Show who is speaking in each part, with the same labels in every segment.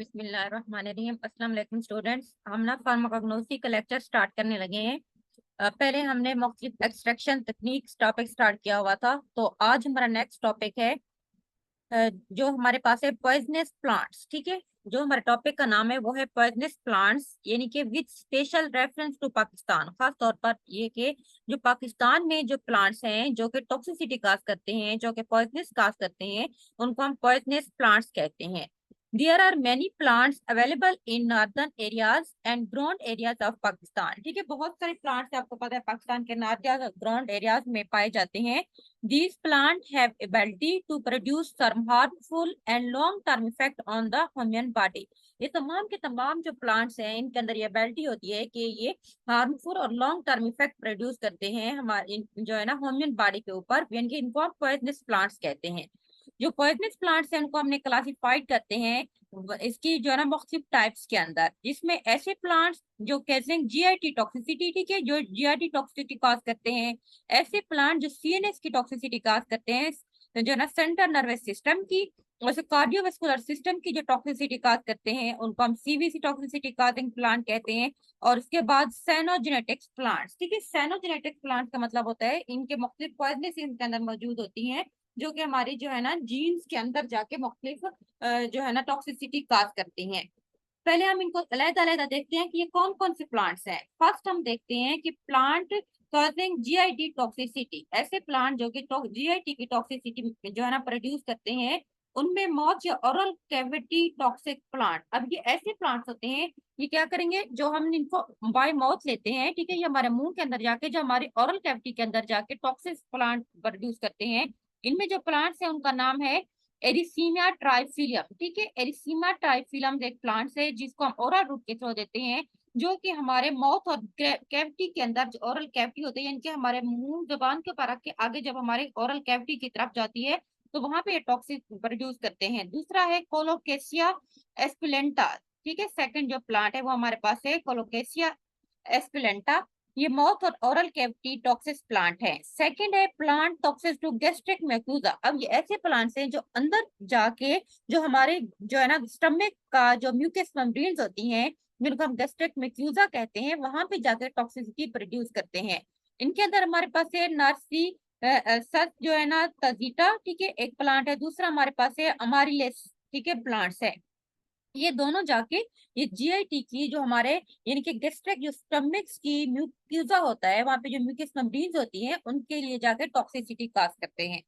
Speaker 1: बिस्मिल्लाहिर्रहमानिर्रहीम। अस्सलाम वालेकुम स्टूडेंट्स। हम ना फार्माकोग्नोसी का लेक्चर स्टार्ट करने लगे हैं। पहले हमने मुख्तलिफ एक्सट्रैक्शन तकनीक्स टॉपिक स्टार्ट किया हुआ था, तो आज हमारा नेक्स्ट टॉपिक है जो हमारे पास है पॉइजनस प्लांट्स। ठीक है, जो हमारे टॉपिक का नाम है वो है पॉइजनस प्लांट्स, यानी कि with special reference to Pakistan. खास तौर पर ये कि जो पाकिस्तान में जो प्लांट्स हैं जो कि टॉक्सिसिटी काज करते हैं, जो कि पॉइजनस काज करते हैं, उनको हम पॉइजनस प्लांट्स कहते हैं। There are many plants available in northern areas and ground areas of Pakistan. ठीक है, बहुत सारे प्लांट्स आपको पता है पाकिस्तान के नॉर्दर्न ग्राउंड एरियाज में पाए जाते हैं। These plants have ability to produce some harmful and long-term effect on the human body. ये तमाम के तमाम जो प्लांट्स हैं इनके अंदर ये एबिलिटी होती है कि ये हार्मफुल और लॉन्ग टर्म इफेक्ट प्रोड्यूस करते हैं हमारे जो है ना ह्यूमन बॉडी के ऊपर, यानी कि इनको हम पॉइजनस प्लांट्स कहते हैं। जो पॉइजनस प्लांट्स हैं उनको हमने क्लासिफाइड करते हैं इसकी जो है ना मुख्तलिफ टाइप्स के अंदर, जिसमें ऐसे प्लांट्स जो कैजिंग जीआईटी टॉक्सिसिटी, ठीक है, जो जीआईटी टॉक्सिसिटी कॉज करते हैं। ऐसे प्लांट जो सीएनएस की टॉक्सिसिटी काज करते हैं, तो जो ना सेंट्रल नर्वस सिस्टम की, वैसे कार्डियोवास्कुलर सिस्टम की जो टॉक्सिसिटी काज करते हैं उनको हम सीवीसी टॉक्सिसिटी काजिंग प्लांट कहते हैं। और उसके बाद साइनोजेनेटिक्स प्लांट्स। ठीक है, साइनोजेनेटिक्स प्लांट का मतलब होता है इनके मुख्तलिफ पॉइजनस इनके अंदर मौजूद होती हैं, जो कि हमारी जो है ना जीन्स के अंदर जाके मुख्तलिफ जो है ना टॉक्सिसिटी काज करती हैं। पहले हम इनको अलग-अलग देखते हैं कि ये कौन कौन से प्लांट्स हैं। फर्स्ट हम देखते हैं कि प्लांट कॉजिंग जीआईटी टॉक्सिसिटी। ऐसे प्लांट जो कि जीआईटी की टॉक्सिसिटी जो है ना प्रोड्यूस करते हैं, उनमें मॉथ या ओरल कैविटी टॉक्सिक प्लांट। अब ये ऐसे प्लांट्स होते हैं, ये क्या करेंगे, जो हम इनको बाय माउथ लेते हैं, ठीक है, ये हमारे मुंह के अंदर जाके जो हमारे ओरल कैविटी के अंदर जाके टॉक्सिक प्लांट प्रोड्यूस करते हैं। इनमें जो प्लांट्स है उनका नाम है एरिसीमिया ट्राइफिलियम। ठीक है, एरिसीमिया ट्राइफिलियम एक प्लांट है जिसको हम ओरल रूट के थ्रू देते हैं, जो कि हमारे माउथ और कैविटी के अंदर जो ओरल कैविटी होती है, यानी कि हमारे मुंह जबान के ऊपर रख के आगे जब हमारे ओरल कैविटी की तरफ जाती है तो वहां पे ये टॉक्सिक प्रोड्यूस करते हैं। दूसरा है कोलोकेसिया एस्पुलेंटा। ठीक है, सेकंड जो प्लांट है वो हमारे पास है कोलोकेसिया एस्पुलेंटा। ये माउथ और ओरल कैविटी टॉक्सिस प्लांट है। सेकंड है प्लांट टॉक्सिस टू गैस्ट्रिक मैक्यूजा। अब ये ऐसे प्लांट्स हैं जो अंदर जाके जो हमारे जो है ना स्टमक का जो म्यूकस मेम्ब्रेन्स होती हैं, जिनको हम गैस्ट्रिक मैक्यूजा कहते हैं, वहां पे जाकर टॉक्सिसिटी प्रोड्यूस करते हैं। इनके अंदर हमारे पास है नर्सी सच जो है ना तजीटा। ठीक है, एक प्लांट है। दूसरा हमारे पास है अमारिलेस। ठीक है, प्लांट्स है। ये दोनों जाके ये जीआईटी की जो हमारे यानी कि गैस्ट्रिक जो स्टमक्स की म्यूक्यूजा होता है, वहां पे जो म्यूकस मेम्ब्रेन्स होती हैं उनके लिए जाके टॉक्सिसिटी काज करते हैं।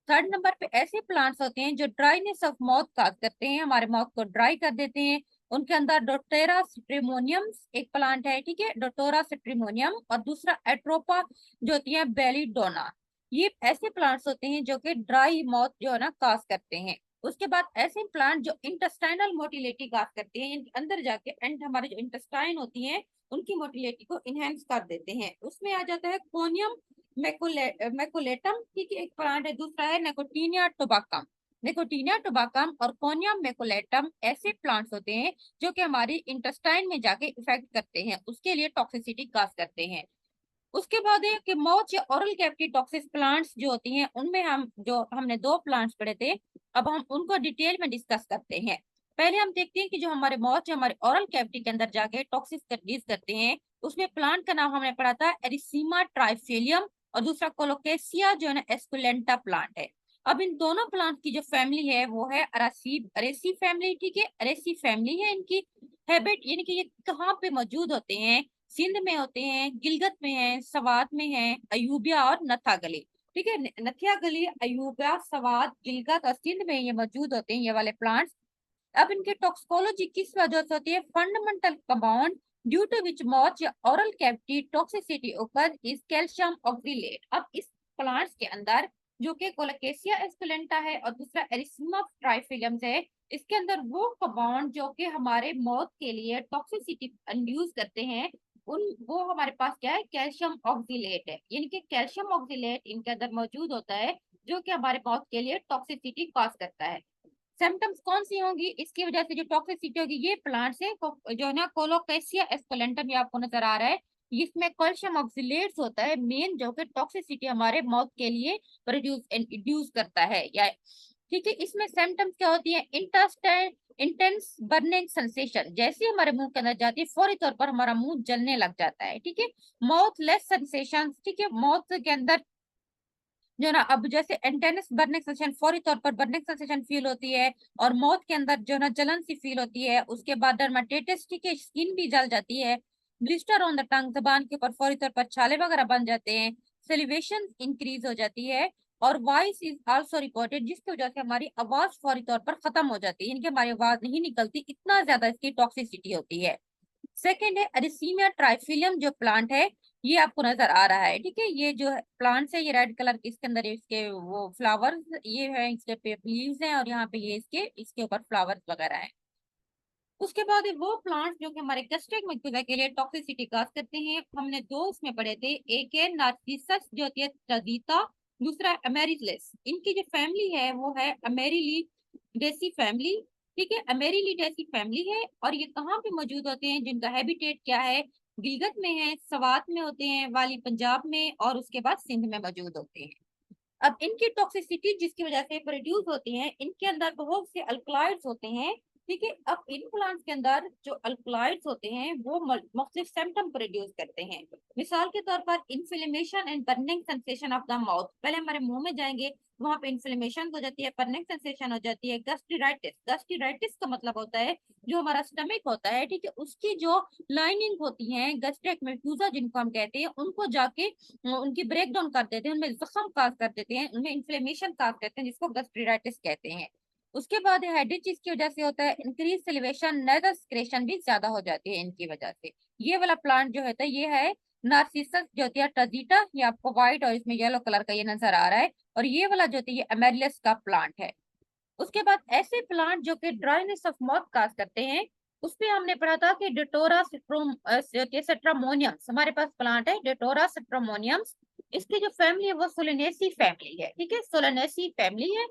Speaker 1: थर्ड नंबर पे ऐसे प्लांट्स होते हैं जो ड्राइनेस ऑफ माउथ काज करते हैं, हमारे माउथ को ड्राई कर देते हैं। उनके अंदर डोटेरा सिट्रीमोनियम एक प्लांट है। ठीक है, डोटोरा सिट्रीमोनियम। और दूसरा एट्रोपा जो होती है बेलीडोना। ये ऐसे प्लांट्स होते हैं जो कि ड्राई माउथ जो है ना काज करते हैं। उसके बाद ऐसे प्लांट जो इंटेस्टाइनल मोटिलिटी काज करते हैं, इनके अंदर जाके एंड हमारे जो इंटेस्टाइन होती हैं उनकी मोटिलिटी को इनहेंस कर देते हैं। उसमें आ जाता है कोनियम मैकुलेटम। ठीक है, एक प्लांट है। दूसरा है निकोटीनिया टोबाकम। निकोटीनिया टोबाकम और कोनियम मैकुलेटम ऐसे प्लांट्स होते हैं जो कि हमारी इंटेस्टाइन में जाके इफेक्ट करते हैं, उसके लिए टॉक्सिसिटी काज करते हैं। उसके बाद है कि माउथ या ओरल कैविटी टॉक्सिक प्लांट्स जो होती हैं, उनमें हम जो हमने दो प्लांट्स पढ़े थे, अब हम उनको डिटेल में डिस्कस करते हैं। पहले हम देखते हैं कि जो हमारे माउथ या हमारे ओरल कैविटी के अंदर जाके टॉक्सिक रिलीज करते हैं, उसमें प्लांट का नाम हमने पढ़ा था एरिसीमा ट्राइफेलियम, और दूसरा कोलोकेसिया जो है ना एस्कुलेंटा प्लांट है। अब इन दोनों प्लांट की जो फैमिली है वो है अरासी अरेसी फैमिली। ठीक है, अरेसी फैमिली है। इनकी हैबिट यानी कि ये कहाँ पे मौजूद होते हैं, सिंध में होते हैं, गिलगत में है, सवात में है, अयूबिया और नथा गली। ठीक है, नथिया गली, अयूबिया, सवात, गिलगत और सिंध में ये मौजूद होते हैं, ये वाले प्लांट्स। अब इनकी टॉक्सिकोलॉजी किस वजह से होती है, fundamental compound due to which mouth या ओरल कैविटी टॉक्सिसिटी ओकर इज कैल्शियम ऑक्सीलेट। अब इस प्लांट्स के अंदर जो कि कोलोकेसिया एस्कुलेंटा है और दूसरा एरिसीमा ट्राइफिलियम है, इसके अंदर वो कंपाउंड जो कि हमारे मौत के लिए टॉक्सिसिटी इंड्यूस करते हैं, उन वो हमारे पास क्या है, कैल्शियम ऑक्सीलेट है। यानी कि कैल्शियम ऑक्सीलेट इनके अंदर मौजूद होता है जो कि हमारे मौत के लिए टॉक्सिसिटी कॉज करता है। सिम्टम्स कौन सी होंगी इसकी वजह से जो टॉक्सिसिटी होगी, ये प्लांट्स है जो है ना कोलोकेसिया एस्कुलेंटम, ये आपको नजर आ रहा है। इसमें कैल्शियम ऑक्सीलेट्स होता है मेन, जो कि टॉक्सिसिटी हमारे माउथ के लिए प्रोड्यूस इंड्यूस करता है। या ठीक है। इसमें सिम्टम्स क्या होती है? इंटेंस बर्निंग सेंसेशन, जैसे ही हमारे मुंह के अंदर जाती है फौरी तौर पर हमारा मुंह जलने लग जाता है। ठीक है। माउथ लेस सेंसेशन, ठीक है, माउथ के अंदर जो ना अब जैसे इंटेंस बर्निंग सेंसेशन, फौरी तौर पर बर्निंग सेंसेशन फील होती है, और माउथ के अंदर जो ना जलन सी फील होती है। उसके बाद डर्माटाइटिस, ठीक है, स्किन भी जल जाती है। ब्लिस्टर ऑन द टंग, जबान के ऊपर फौरी तौर पर छाले वगैरह बन जाते हैं। सेलिवेशन इंक्रीज हो जाती है, और वॉइस इज आल्सो रिपोर्टेड, जिसकी वजह से हमारी आवाज फौरी तौर पर खत्म हो जाती है, यानी कि हमारी आवाज नहीं निकलती, इतना ज्यादा इसकी टॉक्सिसिटी होती है। सेकेंड है एरिसीमिया ट्राइफिलियम, जो प्लांट है ये आपको नजर आ रहा है। ठीक है। ये जो प्लांट्स है ये रेड कलर के, इसके अंदर इसके वो फ्लावर्स ये है, इसके लीव्स हैं, और यहाँ पे ये इसके ऊपर फ्लावर्स वगैरह हैं। उसके बाद वो प्लांट्स जो कि हमारे गैस्ट्रिक मक्यूला के लिए टॉक्सिसिटी काज करते हैं, हमने दो उसमें पढ़े थे। एक है नार्सिसस जो होती है ट्रगीता, दूसरा है अमेरिलिस। इनकी जो फैमिली है वो है अमेरिलिडेसी फैमिली। ठीक है। अमेरिलिडेसी फैमिली है, और ये कहाँ पे मौजूद होते हैं? जिनका हैबिटेट क्या है? गिलगित में है, सवात में होते हैं, वाली पंजाब में, और उसके बाद सिंध में मौजूद होते हैं। अब इनकी टॉक्सिसिटी जिसकी वजह से प्रोड्यूस होती है, इनके अंदर बहुत से अल्कलॉइड्स होते हैं। ठीक है। अब इन प्लांट्स के अंदर जो अल्कलॉइड्स होते हैं वो मुख्तलिफ सिम्टम प्रोड्यूस करते हैं। मिसाल के तौर पर inflammation and burning sensation of the mouth, पहले हमारे मुंह में जाएंगे, वहां पे इन्फ्लेमेशन हो जाती है, बर्निंग सेंसेशन हो जाती है। गैस्ट्राइटिस, गैस्ट्राइटिस का मतलब होता है जो हमारा स्टमक होता है, ठीक है, उसकी जो लाइनिंग होती है, गैस्ट्रिक म्यूकोसा जिनको हम कहते हैं, उनको जाके उनकी ब्रेक डाउन कर देते हैं, उनमें जख्म काज कर देते हैं, उनमें इन्फ्लेमेशन काज करते हैं, जिसको गैस्ट्राइटिस कहते हैं। उसके बाद हेडेक चीज की वजह से होता है इंक्रीज सेलिवेशन, नेजल सेक्रेशन भी ज्यादा हो जाती है इनकी वजह से। ये वाला प्लांट जो होता है ये है नार्सिसस जो होती है ट्रजीटा, ये आपको व्हाइट और इसमें येलो कलर का ये नजर आ रहा है, और ये वाला जो होती है ये अमेरिलिस का प्लांट है। उसके बाद ऐसे प्लांट जो कि ड्राइनेस ऑफ माउथ काज करते हैं, उस पे हमने पढ़ा था कि डेटोरा सेट्रामोनियम्स हमारे पास प्लांट है, डेटोरा सेट्रामोनियम्स। इसकी जो फैमिली है वो सोलेनेसी फैमिली है। ठीक है, सोलेनेसी फैमिली है,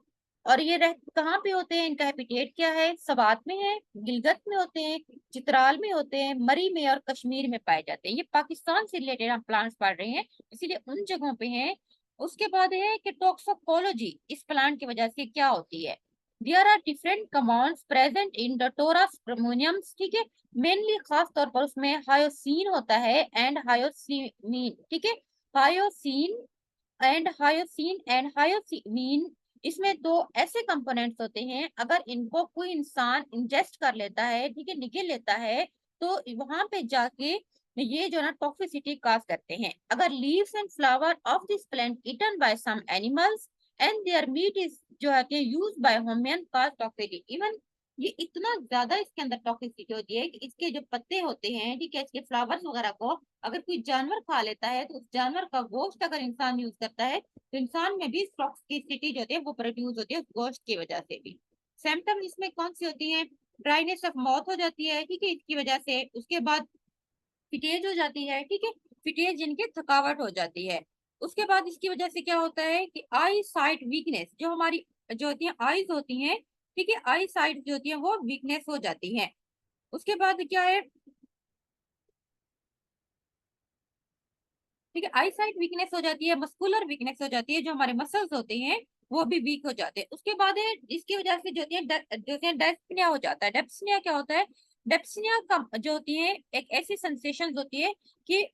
Speaker 1: और ये रह कहाँ पे होते हैं? इनका हैबिटेट क्या है? सवात में है, गिलगित में होते हैं, चित्राल में होते हैं, मरी में और कश्मीर में पाए जाते हैं। ये पाकिस्तान से रिलेटेड हम प्लांट्स पढ़ रहे हैं, इसीलिए उन जगहों पे हैं। उसके बाद है कि टॉक्सिकोलॉजी इस प्लांट की वजह से क्या होती है? There are different compounds present in Datura stramoniums. ठीक है। मेनली खास तौर पर उसमें हायोसीन होता है एंड हायोसीमीन। ठीक है। हायोसीन एंड हायोसीमीन, इसमें दो ऐसे कंपोनेंट्स होते हैं, अगर इनको कोई इंसान इंजेस्ट कर लेता है, ठीक है, निगल लेता है, तो वहां पे जाके ये जो ना टॉक्सिसिटी काज करते हैं। अगर leaves and flower of this plant eaten by some animals and their meat is जो है कि use by human cause toxicity. Even ये इतना ज्यादा इसके अंदर टॉक्सिसिटी होती है कि इसके जो पत्ते होते हैं, ठीक है, इसके फ्लावर्स वगैरह को अगर कोई जानवर खा लेता है, तो उस जानवर का गोश्त अगर इंसान यूज करता है, तो इंसान में भी टॉक्सिसिटी जो होती है वो प्रोड्यूस होती है उस गोश्त की वजह से भी। सिम्टम इसमें कौन सी होती है? ड्राइनेस ऑफ माउथ हो जाती है, ठीक है, इसकी वजह से। उसके बाद फिटेज हो जाती है, ठीक है, फिटेज जिनके थकावट हो जाती है। उसके बाद इसकी वजह से क्या होता है कि आई साइट वीकनेस, जो हमारी जो होती है आईज होती हैं, ठीक है, आई साइट जो होती है वो वीकनेस हो जाती है। उसके बाद क्या है? ठीक है, आई साइट वीकनेस हो जाती है, मस्कुलर वीकनेस हो जाती है, जो हमारे मसल्स होते हैं वो भी वीक हो जाते हैं। उसके बाद है इसकी वजह से जो होती है जो होती है डेस्पनिया हो जाता है। डेस्पनिया क्या होता है? डेस्पनिया का जो होती है एक ऐसी सेंसेशन होती है कि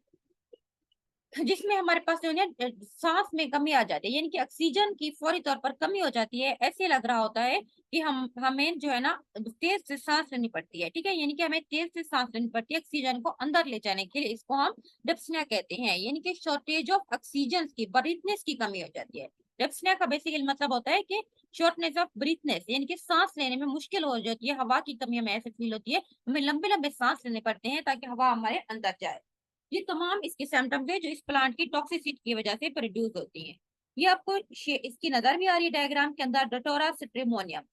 Speaker 1: जिसमें हमारे पास जो है ना सांस में कमी आ जाती है, यानी कि ऑक्सीजन की फौरी तौर पर कमी हो जाती है। ऐसे लग रहा होता है कि हमें जो है ना तेज से सांस लेनी पड़ती है। ठीक है, यानी कि हमें तेज से सांस लेनी पड़ती है ऑक्सीजन को अंदर ले जाने के लिए, इसको हम डिप्सनिया कहते हैं, यानी कि शॉर्टेज ऑफ ऑक्सीजन की, ब्रीथनेस की कमी हो जाती है। डिप्सनिया का बेसिकली मतलब होता है कि शॉर्टनेस ऑफ ब्रीथनेस, यानी कि सांस लेने में मुश्किल हो जाती है, हवा की कमी हमें ऐसे फील होती है, हमें लंबे लंबे सांस लेने पड़ते हैं ताकि हवा हमारे अंदर जाए। ये तमाम इसके सिम्टम्स है जो इस प्लांट की टॉक्सिसिटी की वजह से प्रोड्यूस होती हैं। ये आपको इसकी नजर भी आ रही है डायग्राम के अंदर, डोटोरा सिट्रीमोनियम।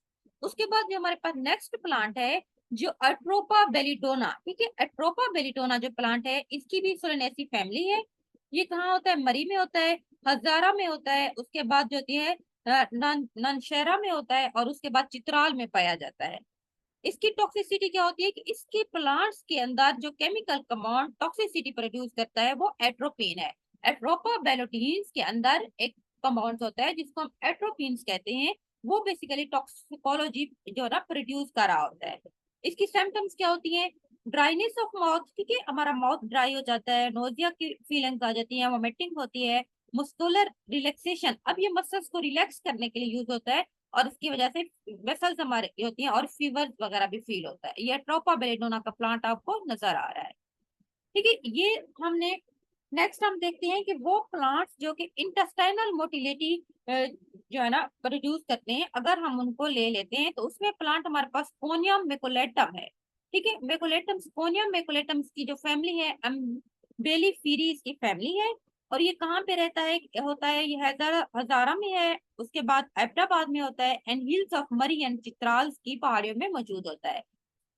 Speaker 1: उसके बाद जो हमारे पास नेक्स्ट प्लांट है जो अट्रोपा बेलिटोना। ठीक है, अट्रोपा बेलिटोना जो प्लांट है इसकी भी सोलेनेसी फैमिली है। ये कहाँ होता है? मरी में होता है, हजारा में होता है, उसके बाद जो होती है ननशहरा में होता है, और उसके बाद चित्राल में पाया जाता है। इसकी टॉक्सिसिटी क्या होती है कि इसके प्लांट्स के अंदर जो केमिकल कंपाउंड टॉक्सिसिटी प्रोड्यूस करता है वो एट्रोपिन है। एट्रोपा बेलोटीन्स के अंदर एक कंपाउंड होता है जिसको हम एट्रोपिन्स कहते हैं, वो बेसिकली टॉक्सिकोलॉजी जो है ना प्रोड्यूस कर रहा होता है। इसकी सिम्टम्स क्या होती हैं? ड्राइनेस ऑफ माउथ, ठीक है, हमारा माउथ ड्राई हो जाता है, नोजिया की फीलिंग्स आ जाती है, वोमिटिंग होती है, मस्कुलर रिलैक्सेशन, अब ये मसल्स को रिलैक्स करने के लिए यूज होता है और इसकी वजह से वेसल्स हमारे होती हैं और फीवर वगैरह भी फील होता है। ये ट्रोपा बेलेडोना का प्लांट आपको नजर आ रहा है, ठीक है। ये हमने नेक्स्ट हम देखते हैं कि वो प्लांट्स जो कि इंटेस्टाइनल मोटिलिटी जो है ना प्रोड्यूस करते हैं, अगर हम उनको ले लेते हैं तो उसमें प्लांट हमारे पास स्पोनियम मेकुलेटम है, ठीक है। मेकुलेटम, स्पोनियम मेकुलेटम की जो फैमिली है बेलीफीरी इसकी फैमिली है। और ये कहाँ पे रहता है, होता है ये हजारा में है, उसके बाद हैदराबाद में होता है, एंड हिल्स ऑफ मरी एंड चित्राल की पहाड़ियों में मौजूद होता है।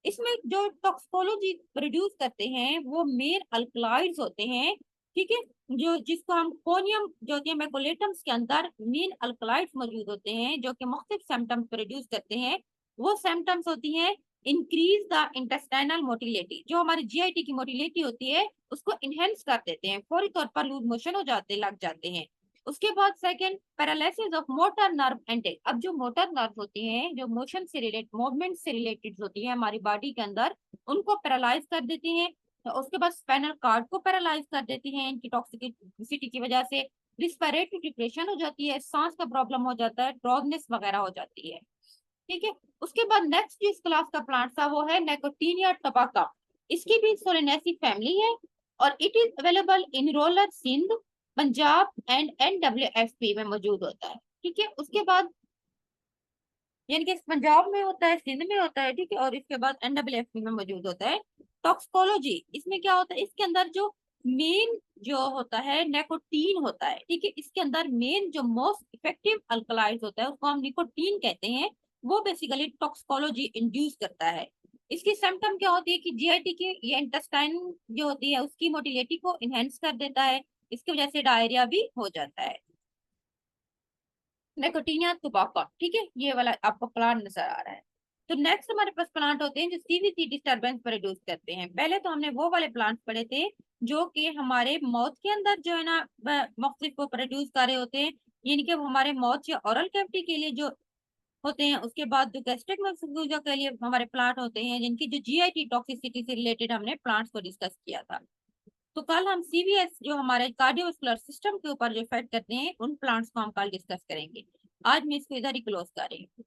Speaker 1: इसमें जो टॉक्सिकोलॉजी प्रोड्यूस करते हैं वो मेन अल्कलॉइड्स होते हैं, ठीक है। जो जिसको हम कोनियम जो होती है मेकोलेटम्स के अंदर मेन अल्कलॉइड्स मौजूद होते हैं जो कि मुख्तलिफ सिम्टम्स प्रोड्यूस करते हैं। वो सिम्टम्स होती हैं इंक्रीज द इंटेस्टाइनल मोटिलिटी, जो हमारी जीआईटी की मोटिलिटी होती है उसको इनहेंस कर देते हैं, फौरी तौर पर लूज मोशन हो जाते लग जाते हैं। उसके बाद second, paralysis of motor nerve एंडल, अब जो मोटर नर्व होती हैं जो मोशन से रिलेटेड मूवमेंट से रिलेटेड होती है हमारी बॉडी के अंदर, उनको पैरालाइज कर देती हैं। तो उसके बाद स्पाइनल कार्ड को पैरालाइज कर देती हैं इनकी टॉक्सिसिटी की वजह से। रिस्पिरेटरी डिप्रेशन हो जाती है, सांस का प्रॉब्लम हो जाता है, ड्रॉगनेस वगैरह हो जाती है, ठीक है। उसके बाद नेक्स्ट जो इस क्लास का प्लांट था वो है निकोटिनिया टोबैका। इसकी भी सोलेनेसी फैमिली है और it is available in rural Sindh, Punjab and NWFP में मौजूद होता है, ठीक है। उसके बाद यानी कि पंजाब में होता है, सिंध में होता है, ठीक है, और इसके बाद NWFP में मौजूद होता है। टॉक्सिकोलॉजी, इसमें क्या होता है, इसके अंदर जो मेन जो होता है निकोटीन होता है, ठीक है। इसके अंदर मेन जो मोस्ट इफेक्टिव अल्कलॉइड होता है उसको हम निकोटीन कहते हैं। वो बेसिकली टॉक्सिकोलॉजी इंड्यूस करता है। इसकी सिम्टम क्या होती है कि जीआईटी की ये इंटेस्टाइन जो होती है उसकी मोटिलिटी को इनहेंस कर देता है, इसकी वजह से डायरिया भी हो जाता है। निकोटीनिया टोबैको, ठीक है, ये वाला आपको प्लांट नजर आ रहा है। तो नेक्स्ट हमारे पास प्लांट होते हैं जो सीवीसी डिस्टरबेंस प्रोड्यूस करते हैं। पहले तो हमने वो वाले प्लांट पढ़े थे जो कि हमारे माउथ के अंदर जो है ना मुख्तलिफ को प्रोड्यूस कर रहे होते हैं, यानी कि वो हमारे माउथ या ओरल कैविटी के लिए जो होते हैं। उसके बाद जो गैस्ट्रिक मफलूजा के लिए हमारे प्लांट होते हैं जिनकी जो जीआईटी टॉक्सिसिटी से रिलेटेड हमने प्लांट्स को डिस्कस किया था। तो कल हम सीवीएस जो हमारे कार्डियोवास्कुलर सिस्टम के ऊपर जो इफेक्ट करते हैं उन प्लांट्स को हम कल डिस्कस करेंगे। आज मैं इसको इधर ही क्लोज कर रही हूँ।